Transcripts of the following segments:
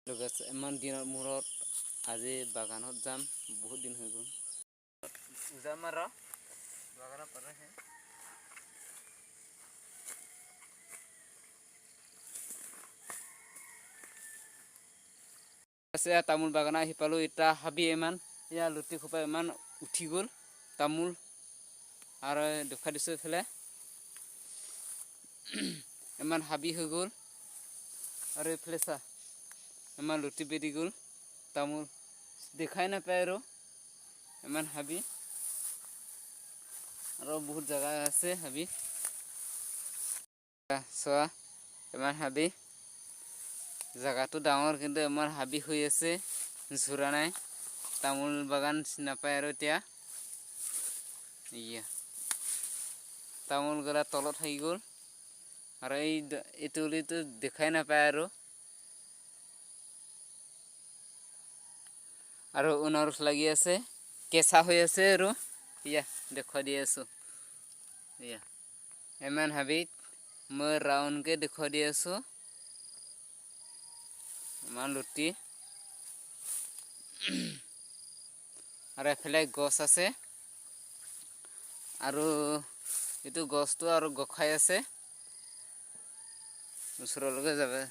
ইমান দিনৰ মূৰত আজি বাগানত যাম, বহুত দিন হৈ গ'ল। যাম আৰু বাগানত পালেহে আছে তামোল বাগান আহি পালোঁ। এতিয়া হাবি ইমান ইয়াৰ লুটি খোপা ইমান উঠি গ'ল তামোল আৰু দেখা দিছোঁ এইফালে ইমান হাবি হৈ গ'ল আৰু এইফালে চা ইমান লুটি বেৰি গ'ল তামোল দেখাই নাপায় আৰু ইমান হাবি আৰু বহুত জাগা আছে হাবি চোৱা ইমান হাবি জাগাটো ডাঙৰ কিন্তু ইমান হাবি হৈ আছে ঝুৰা নাই তামোল বাগান নাপায় আৰু এতিয়া তামোল গলা তলত থাকি গ'ল আৰু এইটো দেখাই নাপায় আৰু অনাৰস লাগি আছে কেঁচা হৈ আছে আৰু দেখুৱাই দি আছোঁ ইমান হাবিত মই ৰাউণ্ডকৈ দেখুৱাই দি আছোঁ ইমান লুটি আৰু এফালে গছ আছে আৰু এইটো গছটো আৰু গখাই আছে ওচৰলৈকে যাবে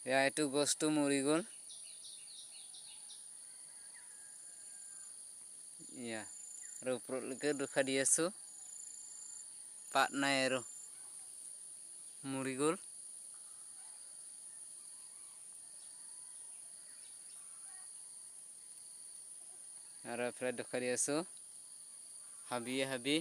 এইটো গছটো মৰি গ'ল আৰু ওপৰলৈকে দেখা দি আছোঁ পাত নাই আৰু মৰি গ'ল আৰু এফালে দেখা দি আছোঁ হাবিয়ে হাবি